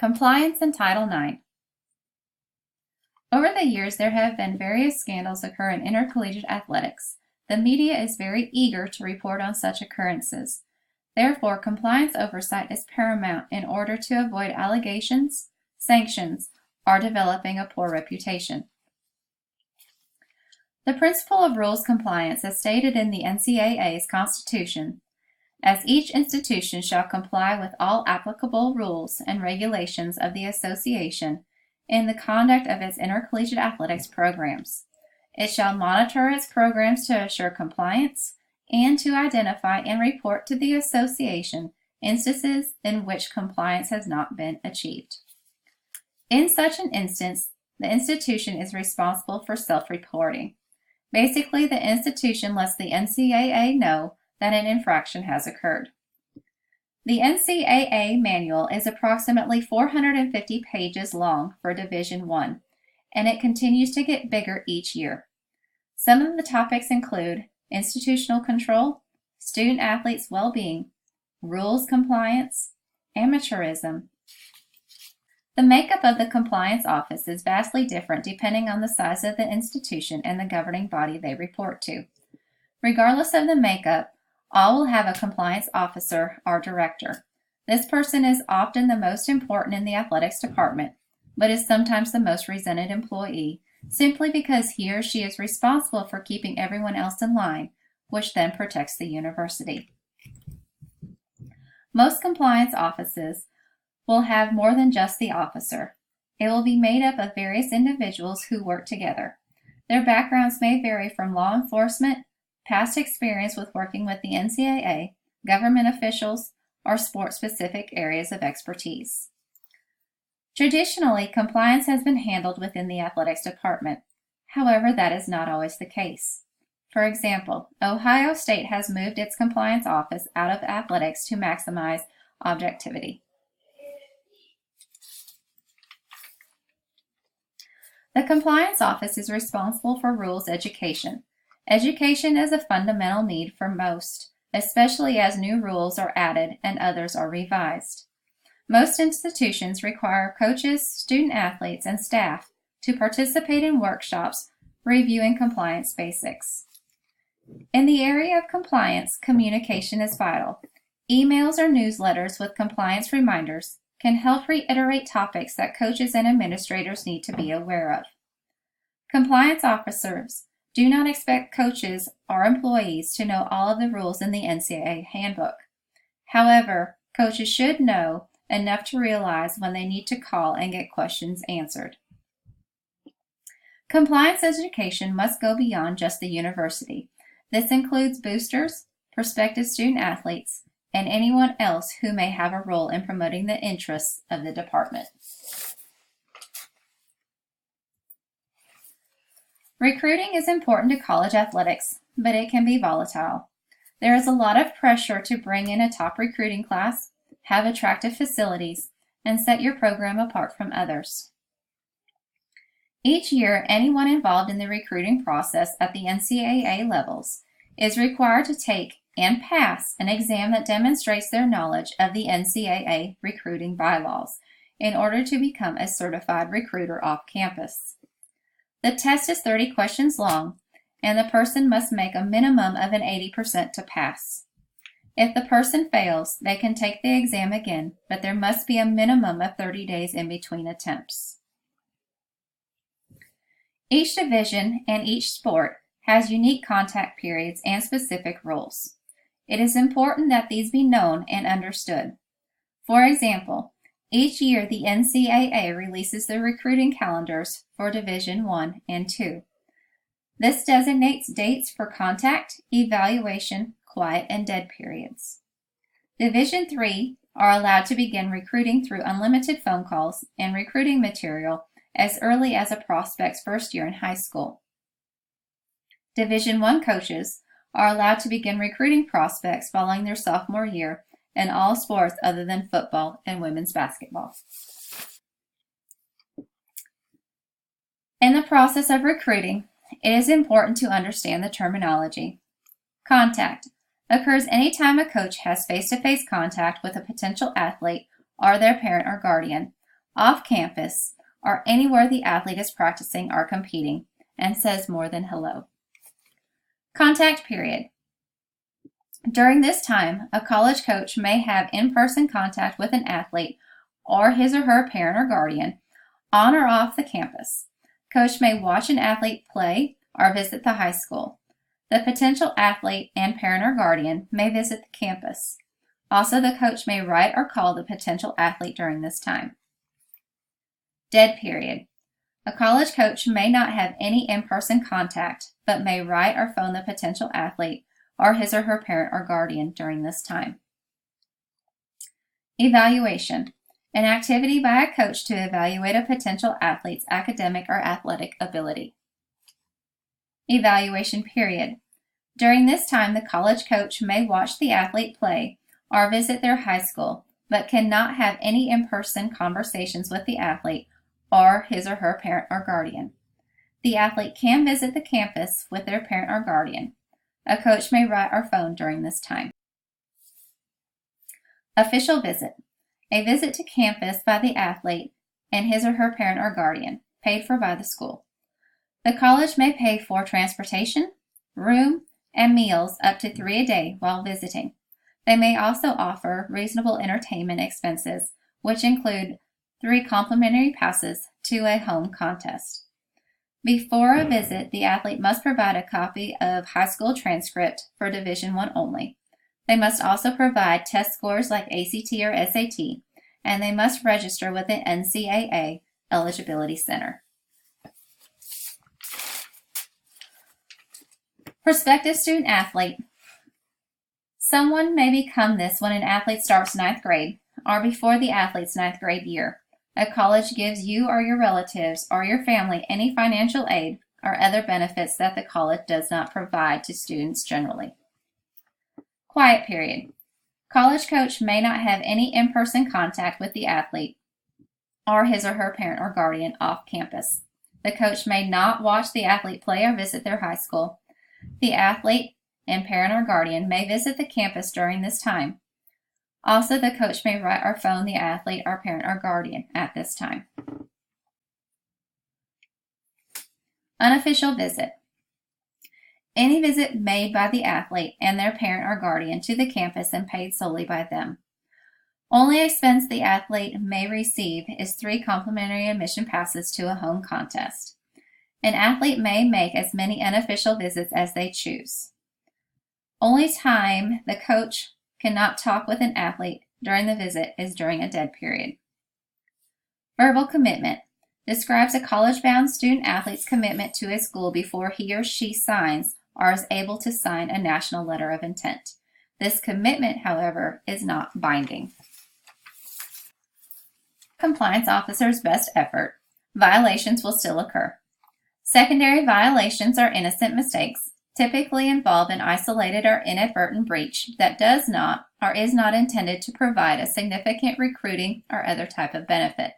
Compliance in Title IX. Over the years, there have been various scandals occur in intercollegiate athletics. The media is very eager to report on such occurrences. Therefore, compliance oversight is paramount in order to avoid allegations, sanctions, or developing a poor reputation. The principle of rules compliance is stated in the NCAA's Constitution, as each institution shall comply with all applicable rules and regulations of the association in the conduct of its intercollegiate athletics programs. It shall monitor its programs to assure compliance and to identify and report to the association instances in which compliance has not been achieved. In such an instance, the institution is responsible for self-reporting. Basically, the institution lets the NCAA know that an infraction has occurred. The NCAA manual is approximately 450 pages long for Division I, and it continues to get bigger each year. Some of the topics include institutional control, student-athletes' well-being, rules compliance, amateurism. The makeup of the compliance office is vastly different depending on the size of the institution and the governing body they report to. Regardless of the makeup, all will have a compliance officer or director. This person is often the most important in the athletics department, but is sometimes the most resented employee, simply because he or she is responsible for keeping everyone else in line, which then protects the university. Most compliance offices will have more than just the officer. It will be made up of various individuals who work together. Their backgrounds may vary from law enforcement, past experience with working with the NCAA, government officials, or sport-specific areas of expertise. Traditionally, compliance has been handled within the athletics department. However, that is not always the case. For example, Ohio State has moved its compliance office out of athletics to maximize objectivity. The compliance office is responsible for rules education. Education is a fundamental need for most, especially as new rules are added and others are revised. Most institutions require coaches, student-athletes, and staff to participate in workshops reviewing compliance basics. In the area of compliance, communication is vital. Emails or newsletters with compliance reminders can help reiterate topics that coaches and administrators need to be aware of. Compliance officers do not expect coaches or employees to know all of the rules in the NCAA handbook. However, coaches should know enough to realize when they need to call and get questions answered. Compliance education must go beyond just the university. This includes boosters, prospective student-athletes, and anyone else who may have a role in promoting the interests of the department. Recruiting is important to college athletics, but it can be volatile. There is a lot of pressure to bring in a top recruiting class, have attractive facilities, and set your program apart from others. Each year, anyone involved in the recruiting process at the NCAA levels is required to take and pass an exam that demonstrates their knowledge of the NCAA recruiting bylaws in order to become a certified recruiter off campus. The test is 30 questions long, and the person must make a minimum of an 80% to pass. If the person fails, they can take the exam again, but there must be a minimum of 30 days in between attempts. Each division and each sport has unique contact periods and specific rules. It is important that these be known and understood. For example, each year the NCAA releases the recruiting calendars for Division I and II. This designates dates for contact, evaluation, quiet, and dead periods. Division III are allowed to begin recruiting through unlimited phone calls and recruiting material as early as a prospect's first year in high school. Division I coaches are allowed to begin recruiting prospects following their sophomore year in all sports other than football and women's basketball. In the process of recruiting, it is important to understand the terminology. Contact occurs anytime a coach has face-to-face contact with a potential athlete or their parent or guardian, off campus, or anywhere the athlete is practicing or competing, and says more than hello. Contact period. During this time, a college coach may have in-person contact with an athlete or his or her parent or guardian on or off the campus. Coach may watch an athlete play or visit the high school. The potential athlete and parent or guardian may visit the campus. Also, the coach may write or call the potential athlete during this time. Dead period. A college coach may not have any in-person contact, but may write or phone the potential athlete or his or her parent or guardian during this time. Evaluation. An activity by a coach to evaluate a potential athlete's academic or athletic ability. Evaluation period. During this time, the college coach may watch the athlete play or visit their high school, but cannot have any in-person conversations with the athlete or his or her parent or guardian. The athlete can visit the campus with their parent or guardian. A coach may write or phone during this time. Official visit. A visit to campus by the athlete and his or her parent or guardian, paid for by the school. The college may pay for transportation, room, and meals up to 3 a day while visiting. They may also offer reasonable entertainment expenses, which include 3 complimentary passes to a home contest. Before a visit, the athlete must provide a copy of high school transcript for Division I only. They must also provide test scores like ACT or SAT, and they must register with the NCAA Eligibility Center. Prospective student athlete. Someone may become this when an athlete starts 9th grade or before the athlete's 9th grade year. A college gives you or your relatives or your family any financial aid or other benefits that the college does not provide to students generally. Quiet period. College coach may not have any in-person contact with the athlete or his or her parent or guardian off campus. The coach may not watch the athlete play or visit their high school. The athlete and parent or guardian may visit the campus during this time. Also, the coach may write or phone the athlete or parent or guardian at this time. Unofficial visit. Any visit made by the athlete and their parent or guardian to the campus and paid solely by them. Only expense the athlete may receive is 3 complimentary admission passes to a home contest. An athlete may make as many unofficial visits as they choose. Only time the coach cannot talk with an athlete during the visit is during a dead period. Verbal commitment describes a college-bound student athlete's commitment to a school before he or she signs or is able to sign a national letter of intent. This commitment, however, is not binding. Compliance officer's best effort. Violations will still occur. Secondary violations are innocent mistakes, typically involve an isolated or inadvertent breach that does not or is not intended to provide a significant recruiting or other type of benefit.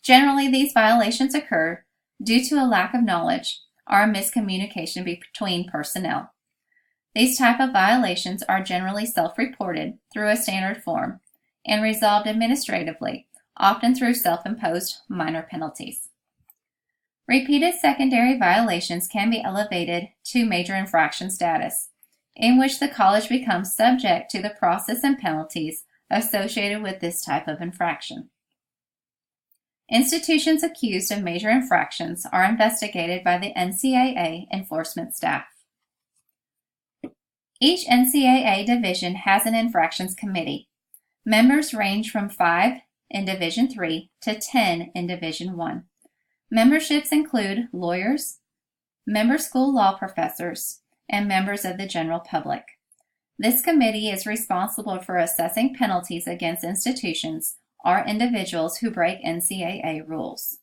Generally, these violations occur due to a lack of knowledge or a miscommunication between personnel. These type of violations are generally self-reported through a standard form and resolved administratively, often through self-imposed minor penalties. Repeated secondary violations can be elevated to major infraction status, in which the college becomes subject to the process and penalties associated with this type of infraction. Institutions accused of major infractions are investigated by the NCAA enforcement staff. Each NCAA division has an infractions committee. Members range from 5 in Division III to 10 in Division I. Memberships include lawyers, member school law professors, and members of the general public. This committee is responsible for assessing penalties against institutions or individuals who break NCAA rules.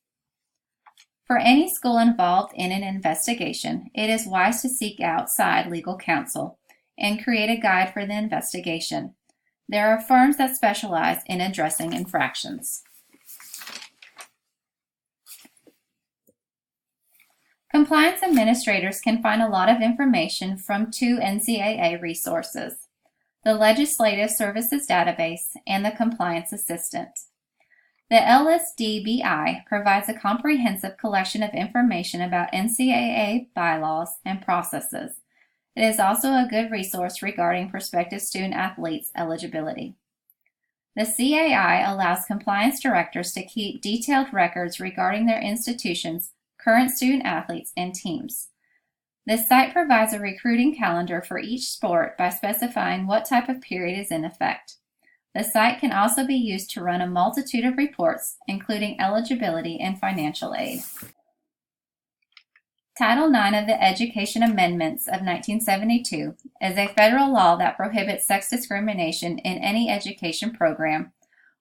For any school involved in an investigation, it is wise to seek outside legal counsel and create a guide for the investigation. There are firms that specialize in addressing infractions. Compliance administrators can find a lot of information from 2 NCAA resources, the Legislative Services Database and the Compliance Assistant. The LSDBI provides a comprehensive collection of information about NCAA bylaws and processes. It is also a good resource regarding prospective student athletes' eligibility. The CAI allows compliance directors to keep detailed records regarding their institution's current student athletes and teams. This site provides a recruiting calendar for each sport by specifying what type of period is in effect. The site can also be used to run a multitude of reports, including eligibility and financial aid. Title IX of the Education Amendments of 1972 is a federal law that prohibits sex discrimination in any education program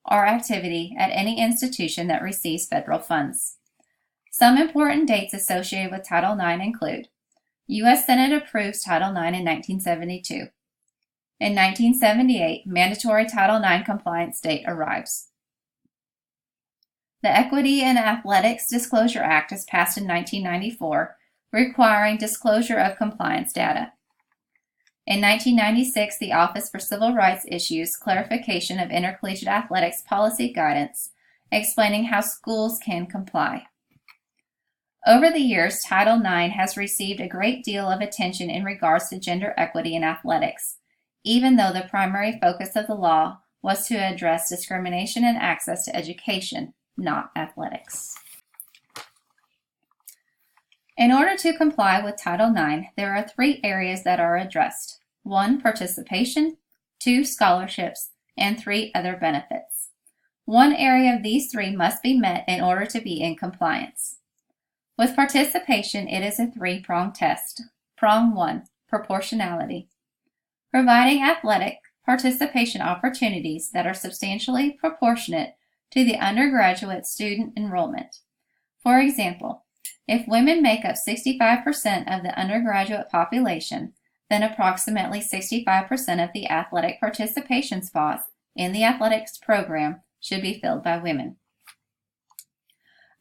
or activity at any institution that receives federal funds. Some important dates associated with Title IX include: U.S. Senate approves Title IX in 1972. In 1978, mandatory Title IX compliance date arrives. The Equity in Athletics Disclosure Act is passed in 1994, requiring disclosure of compliance data. In 1996, the Office for Civil Rights issues clarification of intercollegiate athletics policy guidance, explaining how schools can comply. Over the years, Title IX has received a great deal of attention in regards to gender equity in athletics, even though the primary focus of the law was to address discrimination in access to education, not athletics. In order to comply with Title IX, there are 3 areas that are addressed: 1. Participation, 2. Scholarships, and 3. Other benefits. One area of these 3 must be met in order to be in compliance. With participation, it is a 3-pronged test. Prong 1, proportionality. Providing athletic participation opportunities that are substantially proportionate to the undergraduate student enrollment. For example, if women make up 65% of the undergraduate population, then approximately 65% of the athletic participation spots in the athletics program should be filled by women.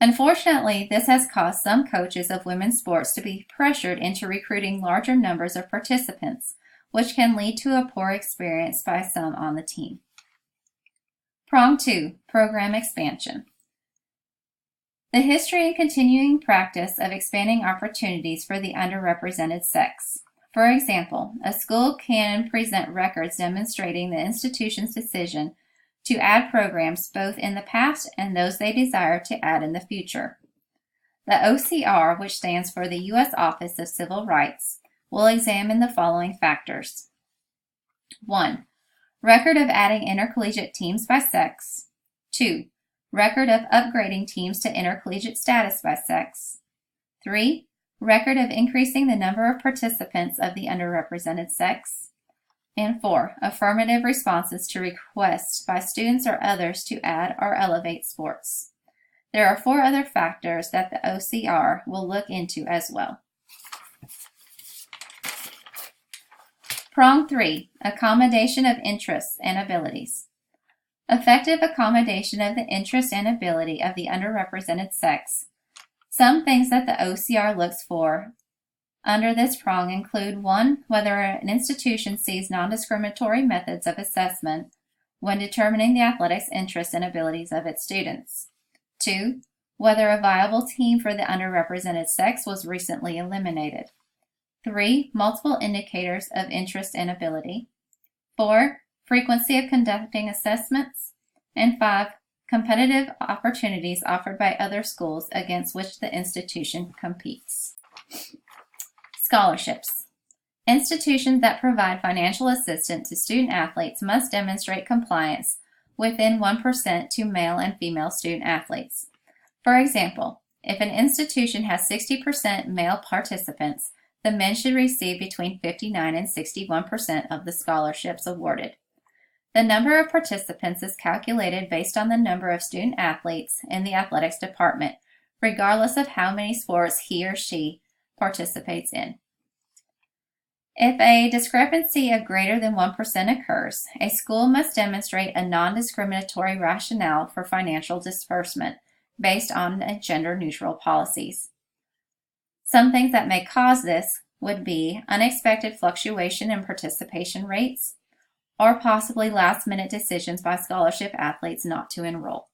Unfortunately, this has caused some coaches of women's sports to be pressured into recruiting larger numbers of participants, which can lead to a poor experience by some on the team. Prong 2, program expansion. The history and continuing practice of expanding opportunities for the underrepresented sex. For example, a school can present records demonstrating the institution's decision to add programs both in the past and those they desire to add in the future. The OCR, which stands for the U.S. Office of Civil Rights, will examine the following factors. 1. Record of adding intercollegiate teams by sex. 2. Record of upgrading teams to intercollegiate status by sex. 3. Record of increasing the number of participants of the underrepresented sex. And 4. Affirmative responses to requests by students or others to add or elevate sports. There are 4 other factors that the OCR will look into as well. Prong 3, accommodation of interests and abilities. Effective accommodation of the interest and ability of the underrepresented sex. Some things that the OCR looks for under this prong include: 1. Whether an institution sees non-discriminatory methods of assessment when determining the athletics interests and abilities of its students. 2. Whether a viable team for the underrepresented sex was recently eliminated. 3. Multiple indicators of interest and ability. 4. Frequency of conducting assessments. And 5. Competitive opportunities offered by other schools against which the institution competes. Scholarships. Institutions that provide financial assistance to student athletes must demonstrate compliance within 1% to male and female student athletes. For example, if an institution has 60% male participants, the men should receive between 59 and 61% of the scholarships awarded. The number of participants is calculated based on the number of student athletes in the athletics department, regardless of how many sports he or she participates in. If a discrepancy of greater than 1% occurs, a school must demonstrate a non-discriminatory rationale for financial disbursement based on gender-neutral policies. Some things that may cause this would be unexpected fluctuation in participation rates, or possibly last-minute decisions by scholarship athletes not to enroll.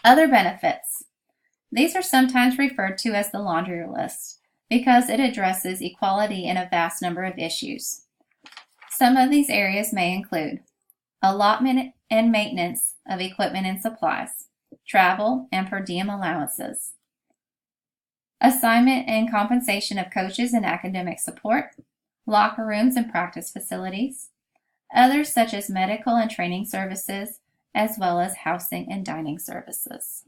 Other benefits. These are sometimes referred to as the laundry list because it addresses equality in a vast number of issues. Some of these areas may include allotment and maintenance of equipment and supplies, travel and per diem allowances, assignment and compensation of coaches and academic support, locker rooms and practice facilities, others such as medical and training services, as well as housing and dining services.